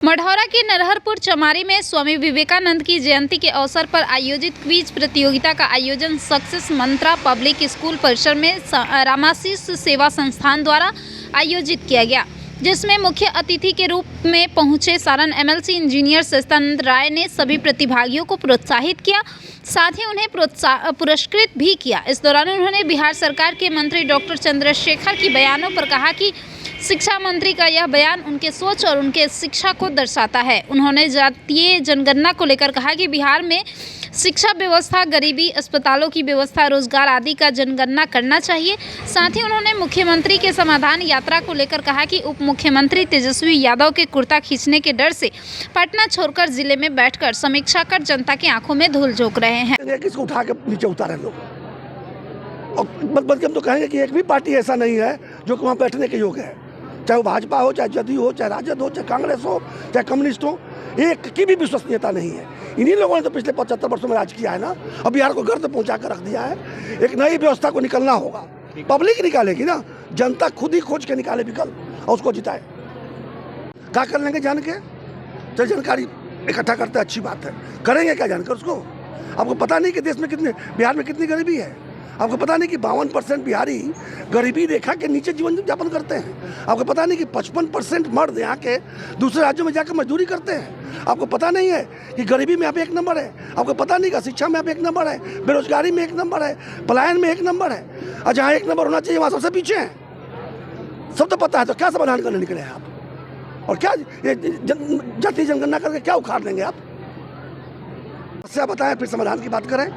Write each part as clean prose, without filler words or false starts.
मढ़ौरा के नरहरपुर चमारी में स्वामी विवेकानंद की जयंती के अवसर पर आयोजित क्विज प्रतियोगिता का आयोजन सक्सेस मंत्रा पब्लिक स्कूल परिसर में रामाशीष सेवा संस्थान द्वारा आयोजित किया गया, जिसमें मुख्य अतिथि के रूप में पहुंचे सारण एमएलसी इंजीनियर सत्यानंद राय ने सभी प्रतिभागियों को प्रोत्साहित किया, साथ ही उन्हें पुरस्कृत भी किया। इस दौरान उन्होंने बिहार सरकार के मंत्री डॉक्टर चंद्रशेखर की बयानों पर कहा कि शिक्षा मंत्री का यह बयान उनके सोच और उनके शिक्षा को दर्शाता है। उन्होंने जातीय जनगणना को लेकर कहा कि बिहार में शिक्षा व्यवस्था, गरीबी, अस्पतालों की व्यवस्था, रोजगार आदि का जनगणना करना चाहिए। साथ ही उन्होंने मुख्यमंत्री के समाधान यात्रा को लेकर कहा कि उप मुख्यमंत्री तेजस्वी यादव के कुर्ता खींचने के डर से पटना छोड़कर जिले में बैठकर समीक्षा कर जनता की आंखों में धूल झोंक रहे हैं। किसको उठा के नीचे उतारे लोग, और बल्कि हम तो कहेंगे कि एक भी पार्टी ऐसा नहीं है जो वहाँ बैठने के योग्य है, चाहे वो भाजपा हो, चाहे जदयू हो, चाहे राजद हो, चाहे कांग्रेस हो, चाहे कम्युनिस्ट हो, एक की भी विश्वसनीयता नहीं है। इन्हीं लोगों ने तो पिछले 75 वर्षों में राज किया है ना, अब बिहार को गर्द पहुंचा कर रख दिया है। एक नई व्यवस्था को निकलना होगा, पब्लिक निकालेगी ना, जनता खुद ही खोज के निकाले विकल्प और उसको जिताए। क्या कर लेंगे जान के? चल जानकारी इकट्ठा करते हैं, अच्छी बात है, करेंगे क्या जानकर उसको? आपको पता नहीं कि देश में कितने, बिहार में कितनी गरीबी है? आपको पता नहीं कि 52% बिहारी गरीबी रेखा के नीचे जीवन यापन करते हैं? आपको पता नहीं कि 55% मर्द यहाँ के दूसरे राज्यों में जाकर मजदूरी करते हैं? आपको पता नहीं है कि गरीबी में आप एक नंबर है? आपको पता नहीं कि शिक्षा में आप एक नंबर है, बेरोजगारी में एक नंबर है, पलायन में एक नंबर है, और जहाँ एक नंबर होना चाहिए वहाँ सबसे पीछे हैं? सब तो पता है, तो क्या समाधान करने निकले हैं आप? और क्या जातीय जनगणना करके क्या उखाड़ लेंगे आप? समस्या बताएं, फिर समाधान की बात करें।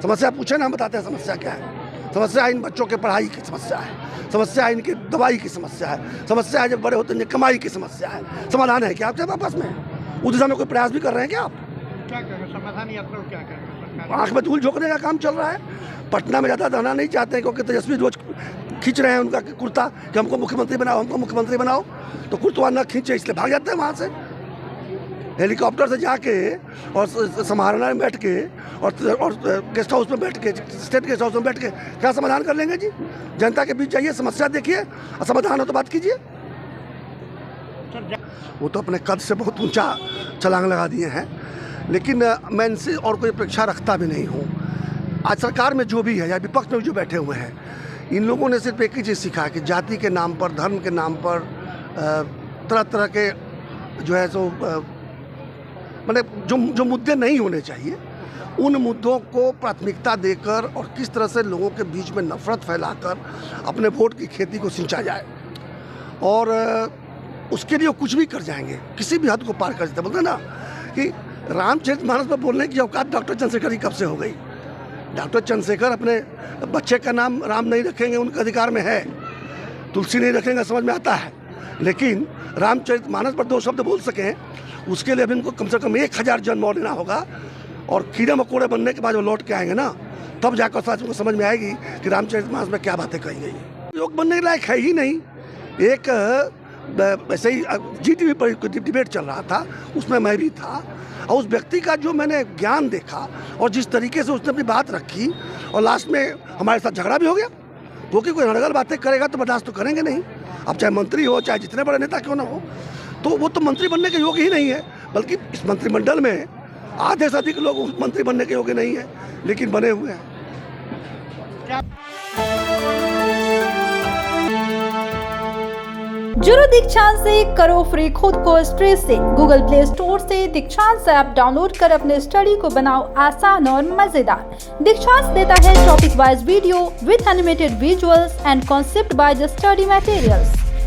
समस्या पूछे ना, हम बताते हैं समस्या क्या है। समस्या इन बच्चों के पढ़ाई की समस्या है, समस्या इनकी दवाई की समस्या है, समस्या है जब बड़े होते हैं कमाई की समस्या है। समाधान है क्या आपके आपस में? उस दिशा में कोई प्रयास भी कर रहे हैं क्या आप? क्या करेंगे समाधान यात्रा क्या करेंगे? आँख में धूल झोंकने का काम चल रहा है। पटना में ज़्यादा रहना नहीं चाहते हैं क्योंकि तेजस्वी रोज खींच रहे हैं उनका कुर्ता कि हमको मुख्यमंत्री बनाओ, हमको मुख्यमंत्री बनाओ, तो कुर्ता न खींचे इसलिए भाग जाते हैं वहाँ से। हेलीकॉप्टर से जाके और समाहरणा में बैठ के और गेस्ट हाउस में बैठ के, स्टेट गेस्ट हाउस में बैठ के क्या समाधान कर लेंगे जी? जनता के बीच जाइए, समस्या देखिए और समाधान हो तो बात कीजिए। वो तो अपने कद से बहुत ऊंचा छलांग लगा दिए हैं, लेकिन मैं इनसे और कोई अपेक्षा रखता भी नहीं हूँ। आज सरकार में जो भी है या विपक्ष में जो बैठे हुए हैं, इन लोगों ने सिर्फ एक ही चीज़ सीखा कि जाति के नाम पर, धर्म के नाम पर तरह तरह के जो है सो मतलब जो मुद्दे नहीं होने चाहिए, उन मुद्दों को प्राथमिकता देकर और किस तरह से लोगों के बीच में नफरत फैलाकर अपने वोट की खेती को सिंचा जाए, और उसके लिए वो कुछ भी कर जाएंगे, किसी भी हद को पार कर देते। बोलते ना कि रामचरितमानस पर बोलने की औकात डॉक्टर चंद्रशेखर की कब से हो गई? डॉक्टर चंद्रशेखर अपने बच्चे का नाम राम नहीं रखेंगे, उनके अधिकार में है। तुलसी नहीं रखेंगे, समझ में आता है, लेकिन रामचरितमानस पर 2 शब्द बोल सकें, उसके लिए अभी इनको कम से कम 1000 जन्म और लेना होगा। और कीड़े मकोड़े बनने के बाद वो लौट के आएंगे ना, तब जाकर साथ को समझ में आएगी कि रामचरितमानस में क्या बातें कही गई। योग बनने के लायक है ही नहीं। एक ऐसे ही GTV पर डिबेट चल रहा था, उसमें मैं भी था, और उस व्यक्ति का जो मैंने ज्ञान देखा और जिस तरीके से उसने अपनी बात रखी, और लास्ट में हमारे साथ झगड़ा भी हो गया, क्योंकि कोई अड़गल बातें करेगा तो बर्दाश्त तो करेंगे नहीं। अब चाहे मंत्री हो, चाहे जितने बड़े नेता क्यों ना हो, तो वो तो मंत्री बनने के योग्य ही नहीं है। बल्कि इस मंत्रिमंडल में आधे से अधिक लोग मंत्री बनने के योग्य नहीं है, लेकिन बने हुए हैं। जुड़ो दीक्षांत से, करो फ्री खुद को स्ट्रेस से। गूगल प्ले स्टोर से दीक्षांत ऐप डाउनलोड कर अपने स्टडी को बनाओ आसान और मजेदार। दीक्षांत देता है topic wise video with animated visuals and concept by the study materials.